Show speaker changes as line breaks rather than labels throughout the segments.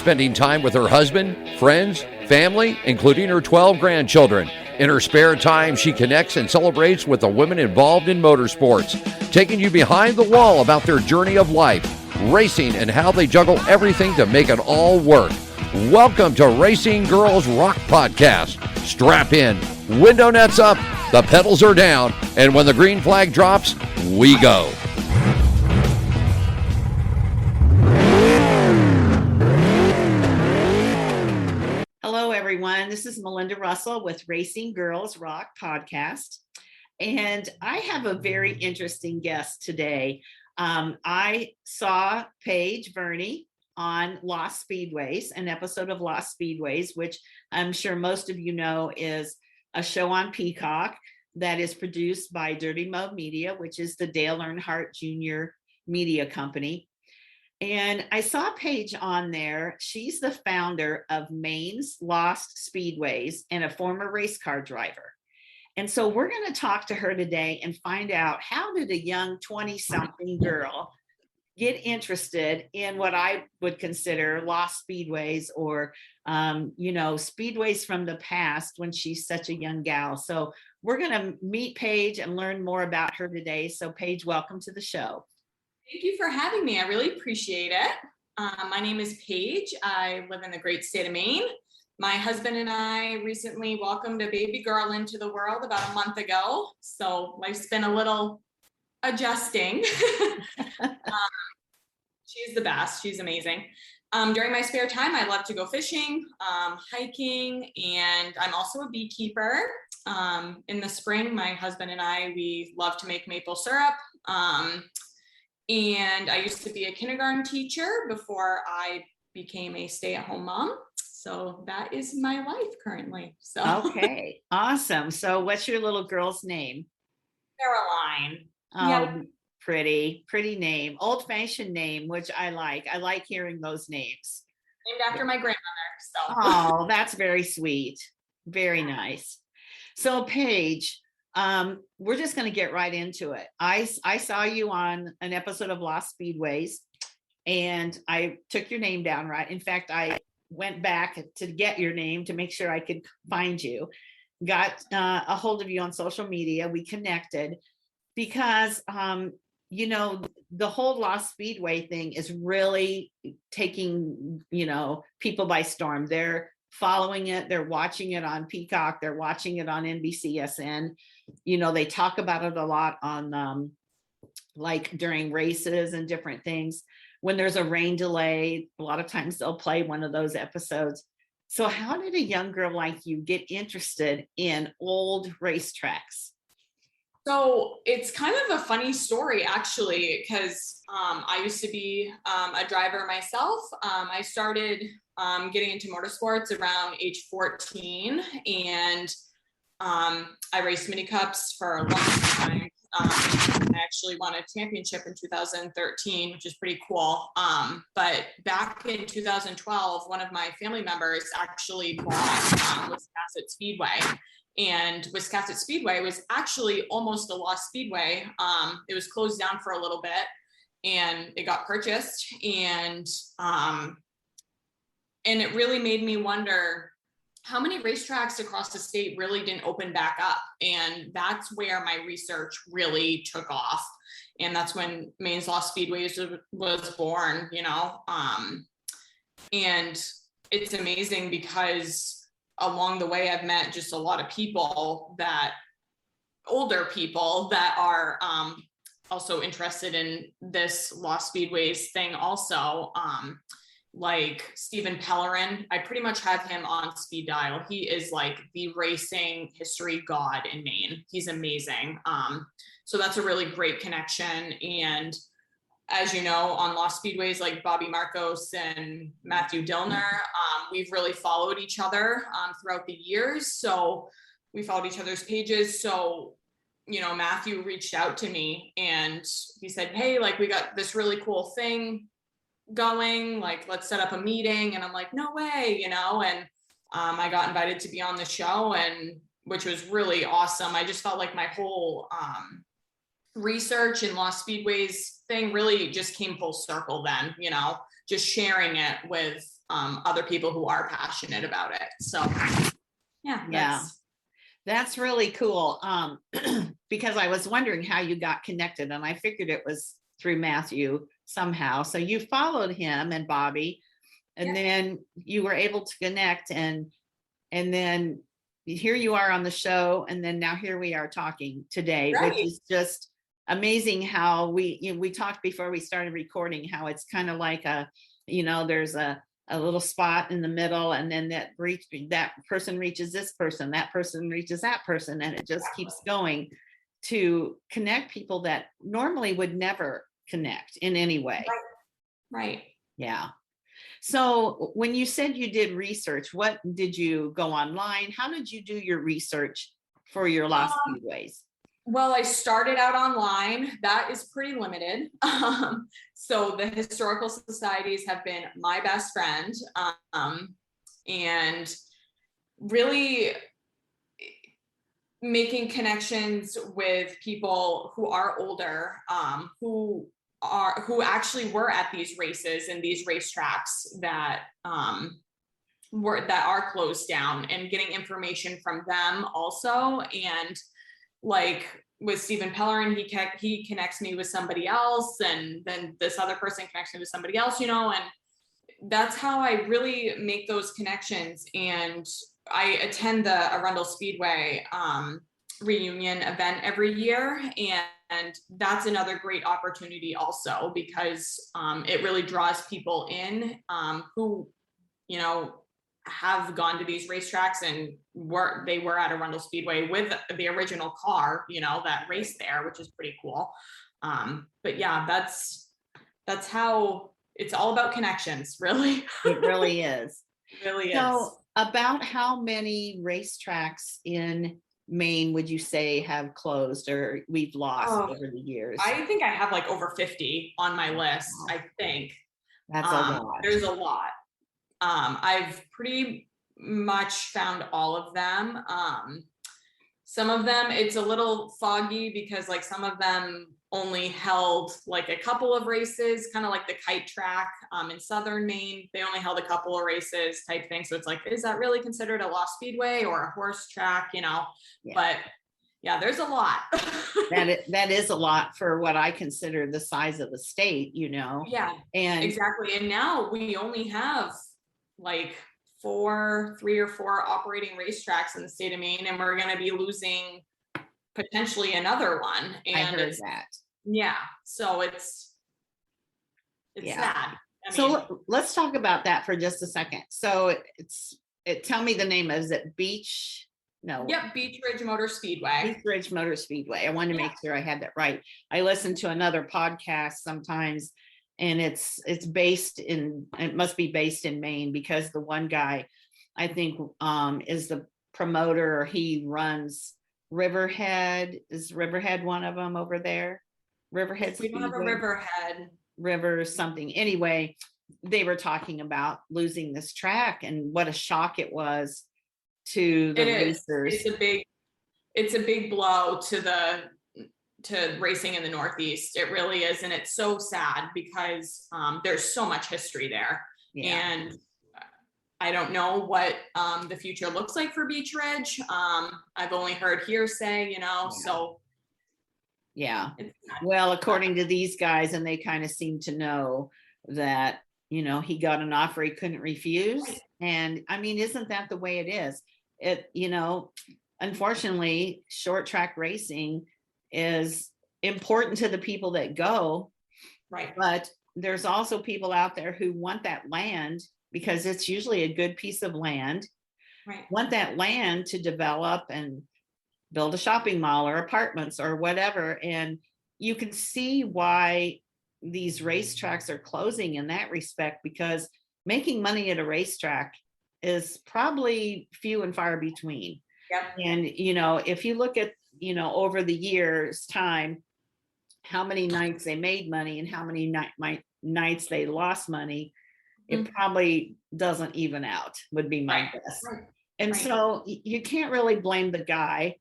spending time with her husband, friends, family, including her 12 grandchildren. In her spare time, she connects and celebrates with the women involved in motorsports, taking you behind the wall about their journey of life, racing, and how they juggle everything to make it all work. Welcome to Racing Girls Rock Podcast. Strap in, window nets up, the pedals are down, and when the green flag drops, we go.
Hello, everyone. This is Melinda Russell with Racing Girls Rock Podcast. And I have a very interesting guest today. I saw Paige Verney on Lost Speedways, an episode of Lost Speedways, which I'm sure most of you know is a show on Peacock that is produced by Dirty Mo Media, which is the Dale Earnhardt Jr. media company. And I saw Paige on there. She's the founder of Maine's Lost Speedways and a former race car driver. And so we're going to talk to her today and find out, how did a young 20-something girl get interested in what I would consider lost speedways or, speedways from the past when she's such a young gal. So we're going to meet Paige and learn more about her today. So Paige, welcome to the show.
Thank you for having me. I really appreciate it. My name is Paige. I live in the great state of Maine. My husband and I recently welcomed a baby girl into the world about a month ago. So life's been a little adjusting. She's the best. She's amazing. During my spare time, I love to go fishing, hiking, and I'm also a beekeeper. In the spring, my husband and I, we love to make maple syrup. And I used to be a kindergarten teacher before I became a stay-at-home mom. So that is my life currently. So
okay, awesome. So what's your little girl's name?
Caroline.
Oh,
Yep.
Pretty name. Old-fashioned name, which I like. I like hearing those names.
Named after my grandmother. So
Oh, that's very sweet. Very nice. So Paige, we're just going to get right into it. I saw you on an episode of Lost Speedways, and I took your name down right. In fact, I went back to get your name to make sure I could find you. Got a hold of you on social media. We connected because, the whole Lost Speedway thing is really taking, people by storm. They're following it. They're watching it on Peacock. They're watching it on NBCSN. They talk about it a lot on like during races and different things. When there's a rain delay, a lot of times they'll play one of those episodes. So how did a young girl like you get interested in old racetracks?
So it's kind of a funny story, actually, because I used to be a driver myself. I started getting into motorsports around age 14, and I raced mini cups for a long time. I actually won a championship in 2013, which is pretty cool. But back in 2012, one of my family members actually bought Wiscasset Speedway. And Wiscasset Speedway was actually almost a lost speedway. It was closed down for a little bit, and it got purchased. And it really made me wonder how many racetracks across the state really didn't open back up. And that's where my research really took off. And that's when Maine's Lost Speedways was born, and it's amazing because along the way, I've met just a lot of people older people that are also interested in this Lost Speedways thing also. Like Stephen Pellerin, I pretty much have him on speed dial. He is like the racing history god in Maine. He's amazing. So that's a really great connection. And as you know, on Lost Speedways, like Bobby Marcos and Matthew Dillner, we've really followed each other throughout the years. So we followed each other's pages. So, Matthew reached out to me and he said, hey, like we got this really cool thing going, like, let's set up a meeting. And I'm like, no way, and I got invited to be on the show, and which was really awesome. I just felt like my whole research and Lost Speedways thing really just came full circle then, just sharing it with other people who are passionate about it. So
Yeah. That's really cool. Because I was wondering how you got connected, and I figured it was through Matthew somehow. So you followed him and Bobby, and then you were able to connect, and then here you are on the show, and then now here we are talking today,
Right.
which is just amazing how we talked before we started recording, how it's kind of like there's a little spot in the middle, and then that person reaches this person, that person reaches that person, and it just keeps going to connect people that normally would never connect in any way.
Right.
Yeah. So when you said you did research, what did you go online? How did you do your research for your last Speedways?
Well, I started out online. That is pretty limited. So the historical societies have been my best friend, and really making connections with people who are older, who actually were at these races and these racetracks that are closed down, and getting information from them also. And like with Stephen Pellerin, he connects me with somebody else, and then this other person connects me with somebody else, and that's how I really make those connections. And I attend the Arundel Speedway reunion event every year, and that's another great opportunity also, because it really draws people in who have gone to these racetracks and they were at Arundel Speedway with the original car, that raced there, which is pretty cool. But yeah, that's how it's all about connections, really.
It really is.
It really
So
is.
about how many racetracks in Maine would you say have closed or we've lost over the years?
I think I have like over 50 on my list. I think
that's a lot.
There's a lot. I've pretty much found all of them. Some of them, it's a little foggy because like some of them only held like a couple of races, kind of like the kite track in southern Maine. They only held a couple of races type thing. So it's like, is that really considered a lost speedway or a horse track, But yeah, there's a lot.
that is a lot for what I consider the size of the state,
Yeah,
and
exactly. And now we only have like 3 or 4 operating racetracks in the state of Maine, and we're going to be losing potentially another one. And
I heard that.
Yeah, so it's sad.
So let's talk about that for just a second. So tell me the name. Is it Beach? No.
Yep, Beach Ridge Motor Speedway.
Beach Ridge Motor Speedway. I wanted to make sure I had that right. I listen to another podcast sometimes, and it must be based in Maine, because the one guy I think is the promoter. He runs Riverhead. Is Riverhead one of them over there? Riverhead.
We don't have a Riverhead.
River something. Anyway, they were talking about losing this track and what a shock it was to the racers.
It's a big blow to racing in the Northeast. It really is. And it's so sad because there's so much history there. Yeah. And I don't know what the future looks like for Beach Ridge. I've only heard hearsay, so.
Yeah. Well, according to these guys, and they kind of seem to know that, he got an offer he couldn't refuse. Right. And I mean, isn't that the way it is? Unfortunately, short track racing is important to the people that go. Right. But there's also people out there who want that land, because it's usually a good piece of land. Right. Want that land to develop and build a shopping mall or apartments or whatever. And you can see why these racetracks are closing in that respect, because making money at a racetrack is probably few and far between. Yep. And, if you look at, over the years time, how many nights they made money and how many nights they lost money, it probably doesn't even out, would be my guess. Right. And so you can't really blame the guy,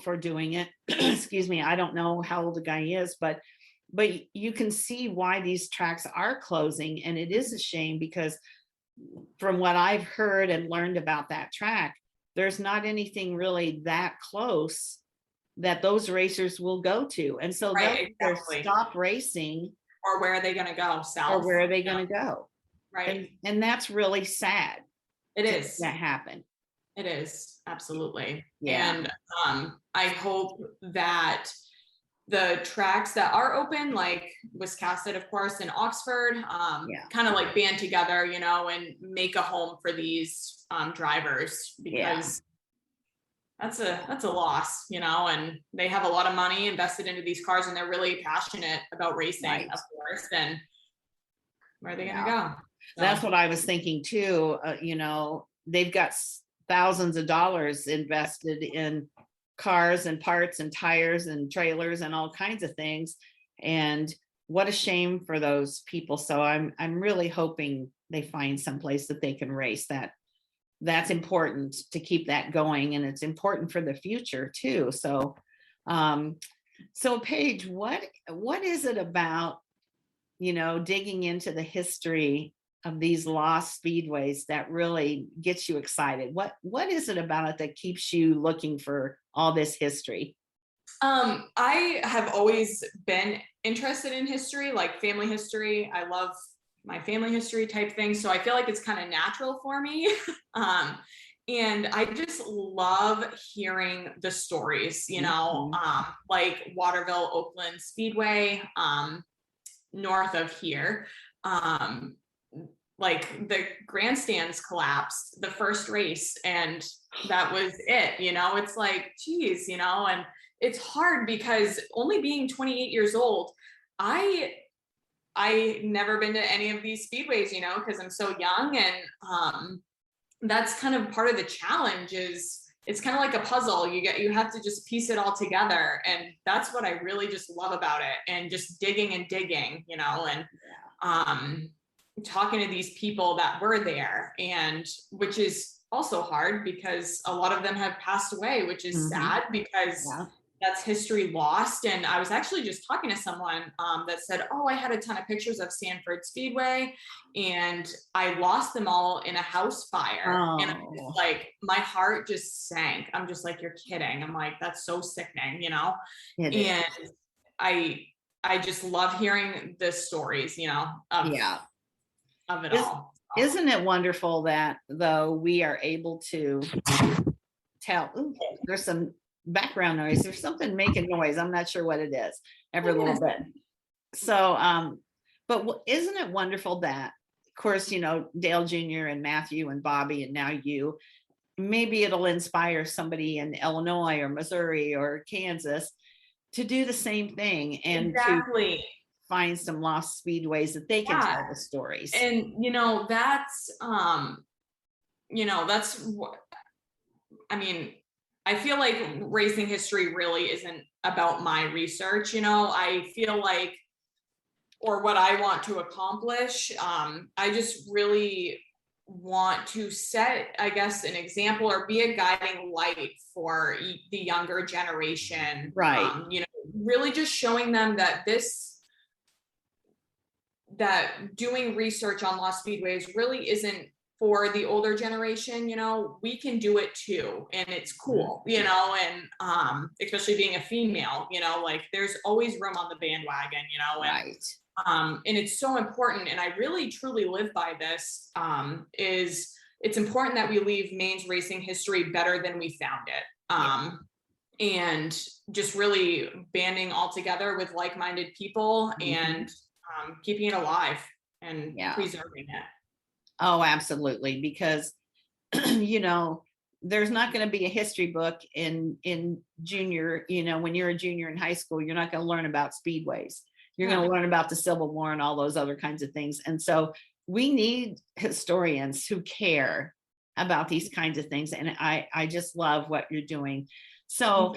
for doing it. Excuse me. I don't know how old the guy is, but you can see why these tracks are closing. And it is a shame, because from what I've heard and learned about that track, there's not anything really that close that those racers will go to. And so they'll
Right,
either
exactly.
stop racing,
Or where are they going to go?
or
South?
where are they going to go?
Right.
And that's really sad.
It is.
That happen.
It is, absolutely.
Yeah.
And I hope that the tracks that are open, like Wiscasset, of course, and Oxford, kind of like band together, you know, and make a home for these drivers, because that's a loss, you know, and they have a lot of money invested into these cars, and they're really passionate about racing, of course. And where are they going to go? So.
That's what I was thinking too. You know, they've got thousands of dollars invested in cars and parts and tires and trailers and all kinds of things. And what a shame for those people. So I'm really hoping they find some place that they can race. That's important to keep that going, and it's important for the future too. So so Paige, what is it about, you know, digging into the history of these lost speedways that really gets you excited? What is it about it that keeps you looking for all this history?
I have always been interested in history, like family history. I love my family history type thing. So I feel like it's kind of natural for me. And I just love hearing the stories, you know, like Waterville, Oakland Speedway, north of here. Like the grandstands collapsed the first race, and that was it, you know. It's like, geez, you know. And it's hard because only being 28 years old, I never been to any of these speedways, you know, because I'm so young. And that's kind of part of the challenge. Is it's kind of like a puzzle. You have to just piece it all together, and that's what I really just love about it. And just digging and digging, you know. And talking to these people that were there, and which is also hard because a lot of them have passed away, which is sad, because that's history lost. And I was actually just talking to someone that said, oh, I had a ton of pictures of Sanford Speedway and I lost them all in a house fire. And I'm just like, my heart just sank. I'm just like, you're kidding. I'm like, that's so sickening, you know. And I just love hearing the stories, you know, of it all.
Isn't it wonderful that though we are able to tell? Ooh, there's some background noise. There's something making noise. I'm not sure what it is every little bit. So, but isn't it wonderful that, of course, you know, Dale Jr. and Matthew and Bobby and now you, maybe it'll inspire somebody in Illinois or Missouri or Kansas to do the same thing and to find some lost speedways that they can tell the stories.
And that's what I mean. I feel like racing history really isn't about my research. I feel like, or what I want to accomplish. I just really want to set, I guess, an example or be a guiding light for the younger generation.
Right.
Really just showing them that that doing research on lost speedways really isn't for the older generation. We can do it too, and it's cool, and especially being a female, like there's always room on the bandwagon, and it's so important. And I really truly live by this, is it's important that we leave Maine's racing history better than we found it. And just really banding all together with like-minded people and keeping it alive and preserving it.
Oh, absolutely. Because, there's not going to be a history book in junior, when you're a junior in high school, you're not going to learn about speedways. You're going to learn about the Civil War and all those other kinds of things. And so we need historians who care about these kinds of things. And I just love what you're doing. So,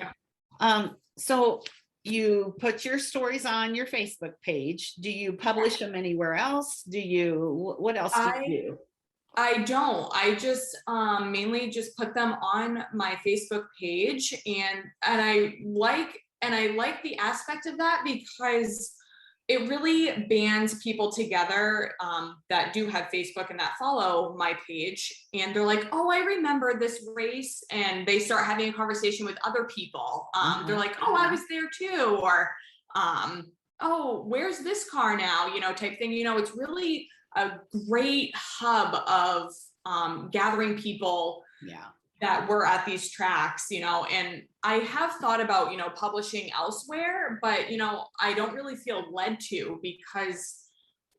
so you put your stories on your Facebook page. Do you publish them anywhere else? What else do you do?
I don't. I just mainly just put them on my Facebook page, and I like the aspect of that because it really bands people together that do have Facebook and that follow my page. And they're like, oh, I remember this race. And they start having a conversation with other people. They're like, oh, I was there too. Or, oh, where's this car now? Type thing. It's really a great hub of gathering people that were at these tracks, and I have thought about, publishing elsewhere, but, I don't really feel led to, because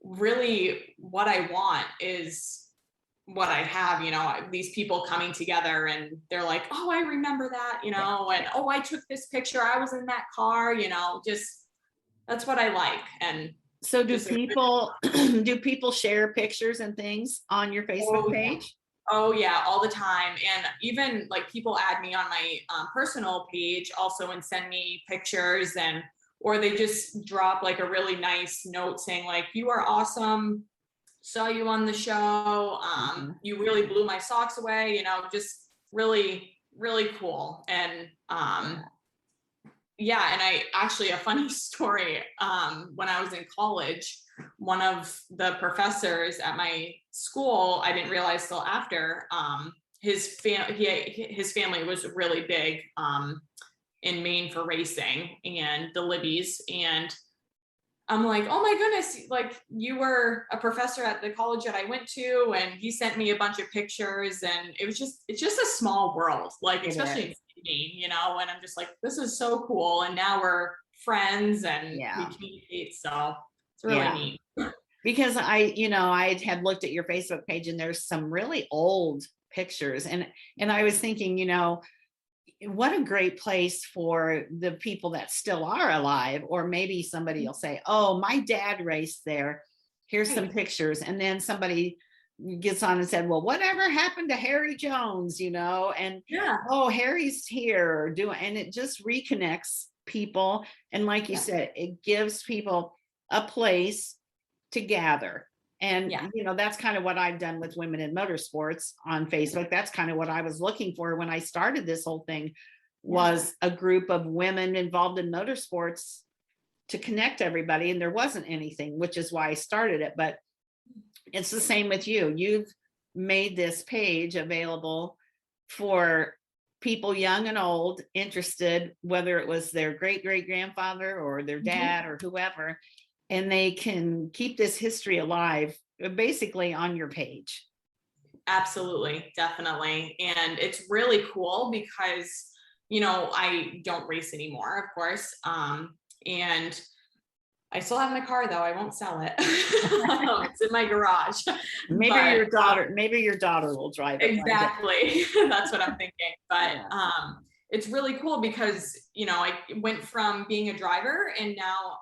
really what I want is what I have, these people coming together and they're like, oh, I remember that, and oh, I took this picture, I was in that car, just that's what I like. And
so do people share pictures and things on your Facebook page?
Oh yeah, all the time. And even like people add me on my personal page also and send me pictures, or they just drop like a really nice note saying like, you are awesome, saw you on the show, you really blew my socks away, just really, really cool. And yeah, and I actually, a funny story, when I was in college, one of the professors at my school, I didn't realize till after, his family was really big in Maine for racing and the Libbies. And I'm like, oh my goodness, like you were a professor at the college that I went to. And he sent me a bunch of pictures, and it's just a small world, like especially in Maine, and I'm just like, this is so cool. And now we're friends and we communicate. So it's really neat.
Because I had looked at your Facebook page, and there's some really old pictures, and I was thinking, what a great place for the people that still are alive, or maybe somebody will say, oh, my dad raced there, here's some pictures, and then somebody gets on and said, well, whatever happened to Harry Jones, and oh, Harry's here, and it just reconnects people. And like you said, it gives people a place to gather. And that's kind of what I've done with Women in Motorsports on Facebook. That's kind of what I was looking for when I started this whole thing, was a group of women involved in motorsports to connect everybody. And there wasn't anything, which is why I started it. But it's the same with you. You've made this page available for people young and old interested, whether it was their great grandfather or their dad or whoever, and they can keep this history alive basically on your page.
Absolutely, definitely. And it's really cool because, I don't race anymore, of course. And I still have my car though. I won't sell it. It's in my garage.
Maybe your daughter will drive it.
Exactly. That's what I'm thinking. But it's really cool because, I went from being a driver, and now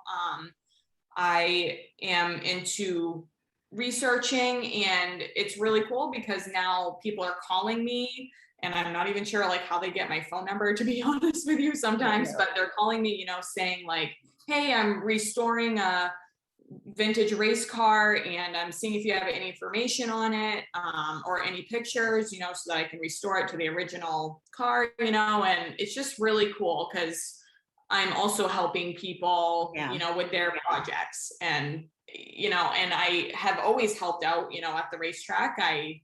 I am into researching, and it's really cool because now people are calling me, and I'm not even sure like how they get my phone number, to be honest with you sometimes, but they're calling me, saying like, hey, I'm restoring a vintage race car, and I'm seeing if you have any information on it, or any pictures, so that I can restore it to the original car, and it's just really cool because I'm also helping people, with their projects, and, and I have always helped out, at the racetrack. I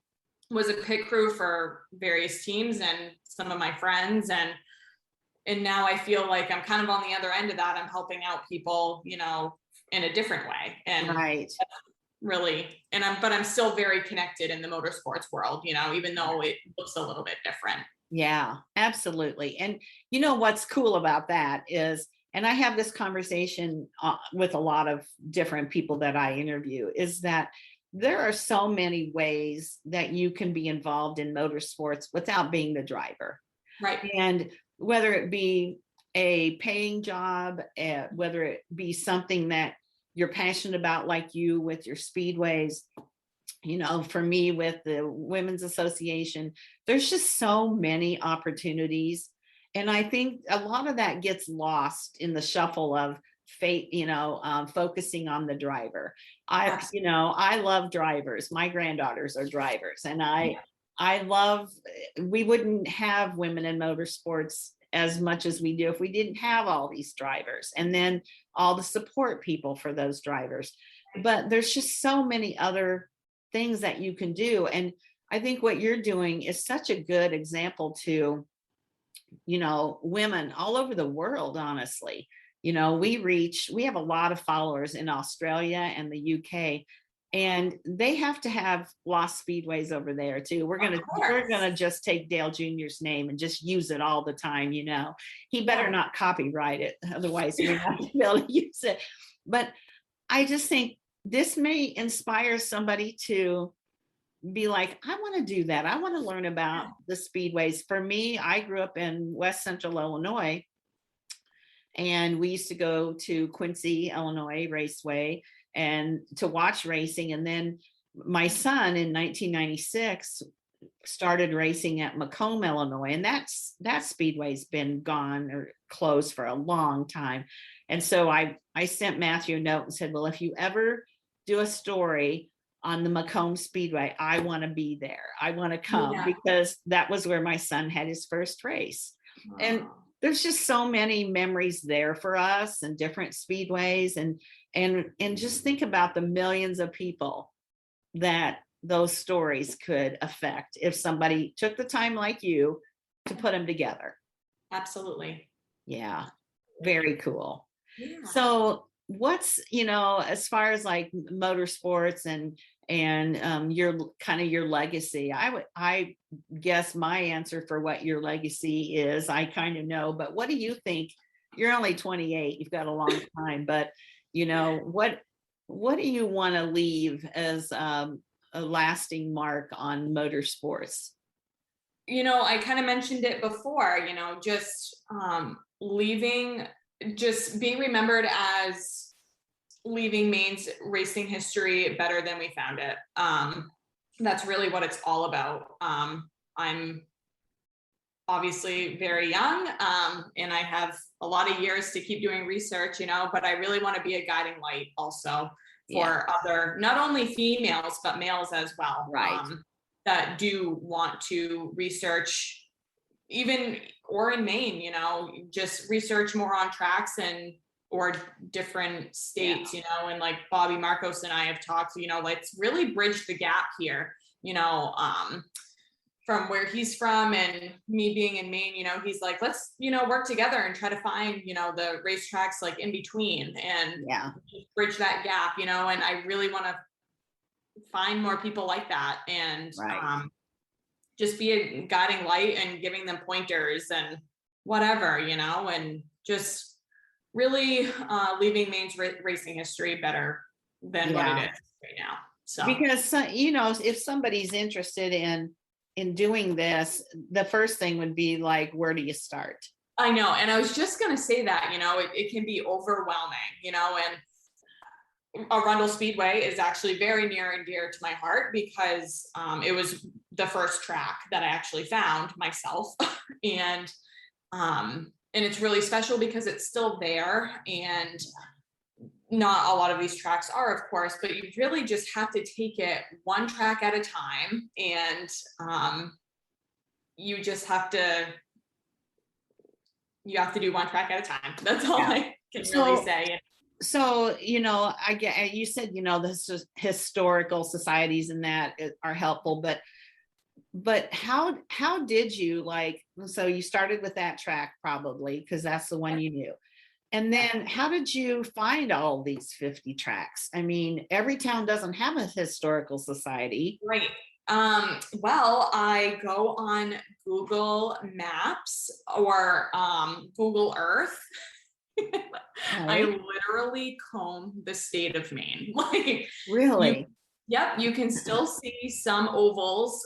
was a pit crew for various teams and some of my friends, and now I feel like I'm kind of on the other end of that. I'm helping out people, in a different way. And really, but I'm still very connected in the motorsports world, even though it looks a little bit different.
Yeah, absolutely. And what's cool about that is, and I have this conversation with a lot of different people that I interview, is that there are so many ways that you can be involved in motorsports without being the driver.
Right.
And whether it be a paying job, whether it be something that you're passionate about, like you with your Speedways, for me with the Women's Association, there's just so many opportunities. And I think a lot of that gets lost in the shuffle of fate, focusing on the driver. I love drivers. My granddaughters are drivers, and I love, we wouldn't have Women in Motorsports as much as we do if we didn't have all these drivers, and then all the support people for those drivers. But there's just so many other things that you can do. And I think what you're doing is such a good example to, women all over the world, honestly. We have a lot of followers in Australia and the UK, and they have to have lost speedways over there too. We're gonna just take Dale Jr.'s name and just use it all the time. He better not copyright it, otherwise we're not gonna be able to use it. But I just think this may inspire somebody to be like, I want to do that. I want to learn about the speedways. For me, I grew up in West Central Illinois, and we used to go to Quincy, Illinois Raceway and to watch racing. And then my son in 1996 started racing at Macomb, Illinois, and that speedway's been gone or closed for a long time. And so I sent Matthew a note and said, well, if you ever do a story on the Macomb Speedway, I want to be there. I want to come, because that was where my son had his first race. And there's just so many memories there for us, and different speedways, and just think about the millions of people that those stories could affect if somebody took the time like you to put them together.
Absolutely.
Yeah. Very cool.
Yeah.
So what's, as far as like motorsports and your legacy, I guess my answer for what your legacy is, I kind of know, but what do you think? You're only 28, you've got a long time, but what do you want to leave as a lasting mark on motorsports?
I kind of mentioned it before, just being remembered as leaving Maine's racing history better than we found it. That's really what it's all about. I'm obviously very young, and I have a lot of years to keep doing research, but I really want to be a guiding light also for other, not only females, but males as well.
Right.
That do want to research, or in Maine, just research more on tracks or different states, and like Bobby Marcos and I have talked, let's really bridge the gap here, from where he's from and me being in Maine, he's like, let's, work together and try to find, the racetracks like in between and bridge that gap, and I really want to find more people like that and just be a guiding light and giving them pointers and whatever, and just really leaving Maine's racing history better than what it is right now. So
because if somebody's interested in doing this, the first thing would be like, where do you start?
I know, and I was just gonna say that it can be overwhelming, and Arundel Speedway is actually very near and dear to my heart because it was the first track that I actually found myself, and it's really special because it's still there, and not a lot of these tracks are, of course, but you really just have to take it one track at a time, and you just have to do one track at a time. That's all I can really say.
So, I get, you said, the historical societies and that are helpful, but how did you so you started with that track probably because that's the one you knew. And then how did you find all these 50 tracks? I mean, every town doesn't have a historical society.
Right. Well, I go on Google Maps or Google Earth. I literally comb the state of Maine.
Really?
You can still see some ovals.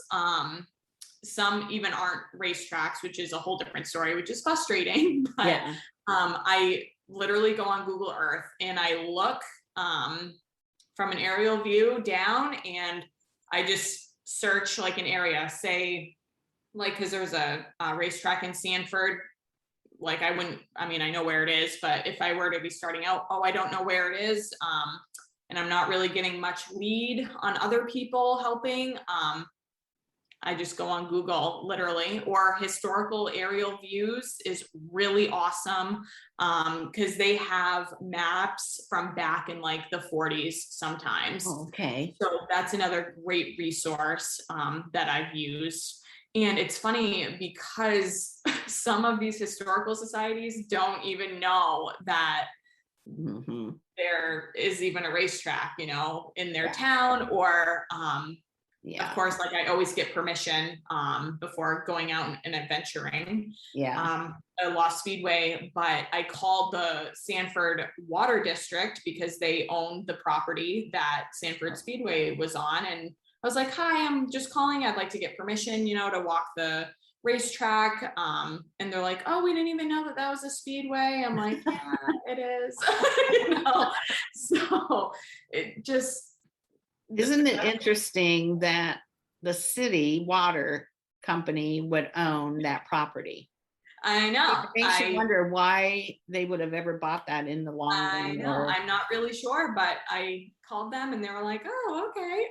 Some even aren't racetracks, which is a whole different story, which is frustrating. But I literally go on Google Earth and I look from an aerial view down, and I just search like an area, say because there's a racetrack in Sanford. I know where it is, but if I were to be starting out, I don't know where it is. And I'm not really getting much lead on other people helping. I just go on Google literally, or historical aerial views is really awesome. Cause they have maps from back in like the 40s sometimes.
Oh, okay.
So that's another great resource that I've used. And it's funny because some of these historical societies don't even know that
Mm-hmm.
there is even a racetrack, you know, in their
Yeah.
town, or
Yeah.
of course, like I always get permission before going out and adventuring.
Yeah.
I lost Speedway, but I called the Sanford Water District because they owned the property that Sanford Speedway was on. And I was like, hi, I'm just calling. I'd like to get permission, you know, to walk the racetrack. And they're like, oh, we didn't even know that that was a speedway. I'm like, yeah, it is. You know? So it just,
Isn't it interesting that the city water company would own that property?
I know.
It makes you wonder why they would have ever bought that in the long run.
I know. I'm not really sure, but I called them and they were like, oh, okay.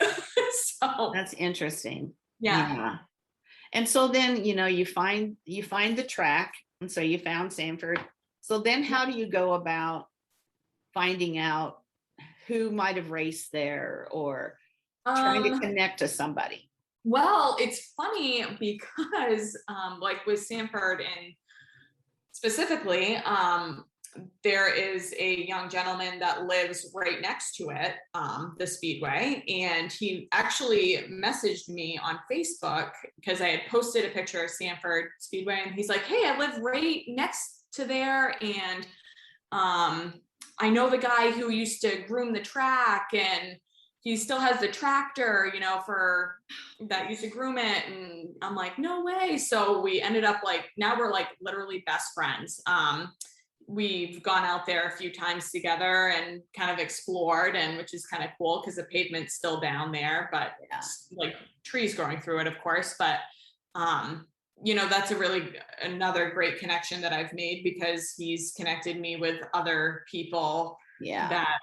So
That's interesting.
yeah.
And so then, you know, you find the track, and so you found Sanford. So then how do you go about finding out who might have raced there, or trying to connect to somebody?
Well, it's funny because like with Sanford and specifically, there is a young gentleman that lives right next to it, the Speedway, and he actually messaged me on Facebook because I had posted a picture of Sanford Speedway, and he's like, hey, I live right next to there, and I know the guy who used to groom the track, and he still has the tractor, you know, for that used to groom it. And I'm like, no way. So we ended up like, now we're like literally best friends. We've gone out there a few times together and kind of explored, and which is kind of cool because the pavement's still down there, but like trees growing through it, of course. But you know, that's another great connection that I've made, because he's connected me with other people that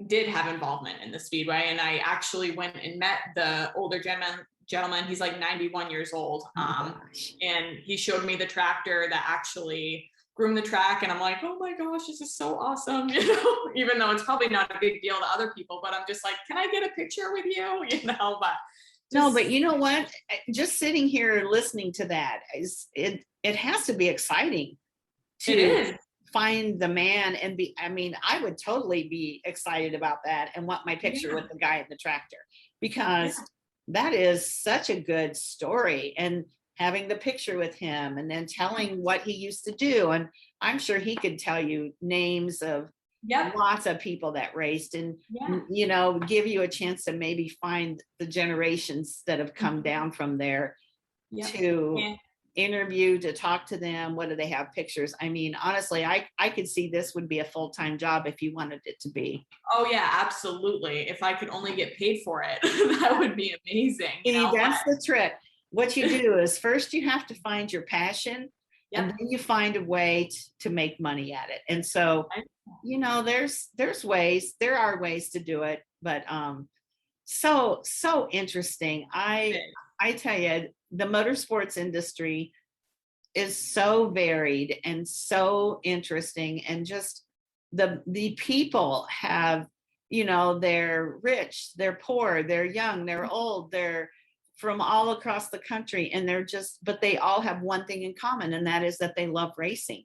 did have involvement in the Speedway. And I actually went and met the older gentleman. He's like 91 years old. And he showed me the tractor that actually groomed the track. And I'm like, oh my gosh, this is so awesome. You know, even though it's probably not a big deal to other people, but I'm just like, can I get a picture with you? You know, but
no, but you know what? Just sitting here listening to that it has to be exciting to find the man and I would totally be excited about that and want my picture with the guy in the tractor, because that is such a good story, and having the picture with him and then telling what he used to do. And I'm sure he could tell you names of lots of people that raced, and you know, give you a chance to maybe find the generations that have come down from there to interview, to talk to them. What do they have pictures? I mean, honestly, I could see this would be a full-time job if you wanted it to be.
Oh yeah, absolutely. If I could only get paid for it, that would be amazing.
That's the trick. What you do is first you have to find your passion, and then you find a way to make money at it. And so, you know, there are ways to do it, but so interesting. I tell you, the motorsports industry is so varied and so interesting, and just the people have, you know, they're rich, they're poor, they're young, they're old, they're from all across the country, and but they all have one thing in common, and that is that they love racing.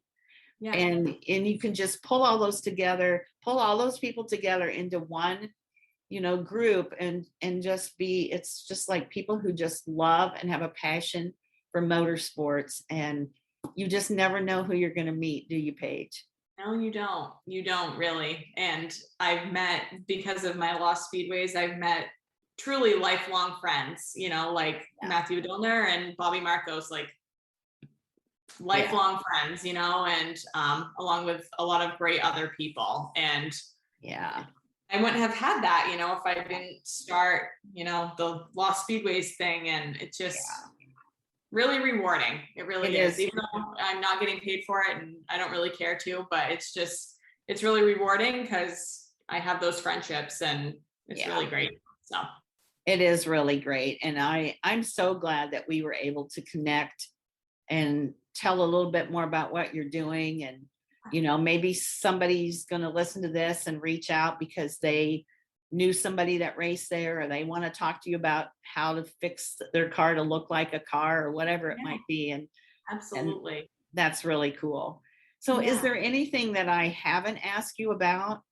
And you can just pull all those people together into one, you know, group, and it's just like people who just love and have a passion for motorsports, and you just never know who you're going to meet, do you, Paige?
No, you don't really. And I've met, because of my Lost Speedways, I've met truly lifelong friends, you know, like Matthew Dillner and Bobby Marcos, like lifelong friends, you know, and along with a lot of great other people. And I wouldn't have had that, you know, if I didn't start, you know, the Lost Speedways thing. And it's just really rewarding. It really is. Even though I'm not getting paid for it and I don't really care to, but it's really rewarding because I have those friendships, and it's really great. So
It is really great. And I'm so glad that we were able to connect and tell a little bit more about what you're doing. And, maybe somebody's going to listen to this and reach out because they knew somebody that raced there, or they want to talk to you about how to fix their car to look like a car or whatever it might be. And
Absolutely.
that's really cool. So is there anything that I haven't asked you about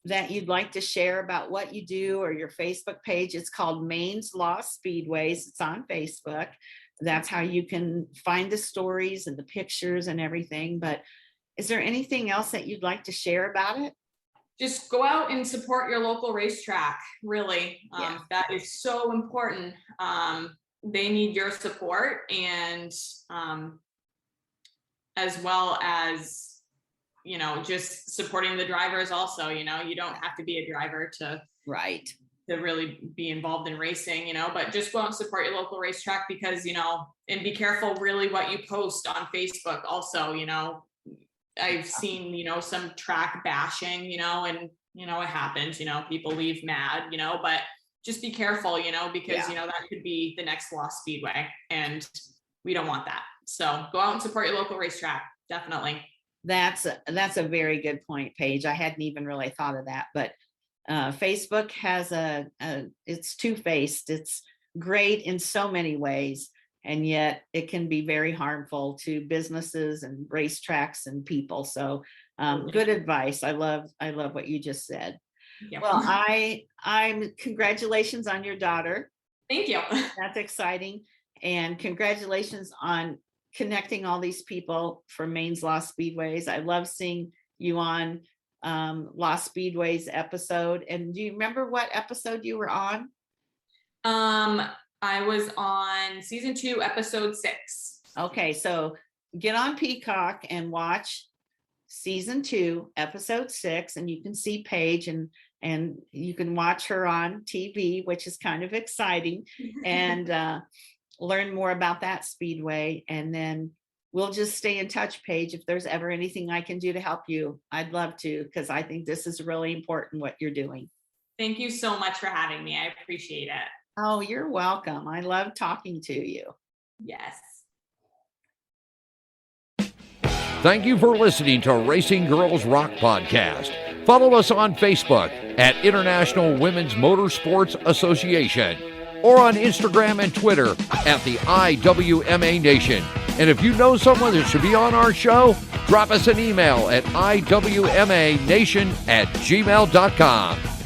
that you'd like to share about what you do, or your Facebook page? It's called Maine's Lost Speedways. It's on Facebook. That's how you can find the stories and the pictures and everything. But is there anything else that you'd like to share about it?
Just go out and support your local racetrack. Really.
Yeah.
That is so important. They need your support, and as well as, just supporting the drivers also. You don't have to be a driver to really be involved in racing, but just go out and support your local racetrack, because, and be careful really what you post on Facebook also. I've seen, some track bashing, and, it happens, people leave mad, but just be careful, because, that could be the next Lost Speedway, and we don't want that. So go out and support your local racetrack. Definitely.
That's a very good point, Paige. I hadn't even really thought of that, but Facebook has it's two-faced. It's great in so many ways, and yet it can be very harmful to businesses and racetracks and people. So good advice. I love what you just said.
Yep.
Well, I'm congratulations on your daughter.
Thank you.
That's exciting. And congratulations on connecting all these people from Maine's Lost Speedways. I love seeing you on Lost Speedways episode. And do you remember what episode you were on?
I was on season 2, episode 6.
Okay, so get on Peacock and watch season 2, episode 6, and you can see Paige, and you can watch her on TV, which is kind of exciting, and learn more about that speedway. And then we'll just stay in touch, Paige. If there's ever anything I can do to help you, I'd love to, because I think this is really important what you're doing.
Thank you so much for having me. I appreciate it.
Oh, you're welcome. I love talking to you.
Yes.
Thank you for listening to Racing Girls Rock Podcast. Follow us on Facebook at International Women's Motorsports Association, or on Instagram and Twitter at the IWMA Nation. And if you know someone that should be on our show, drop us an email at iwmanation@gmail.com.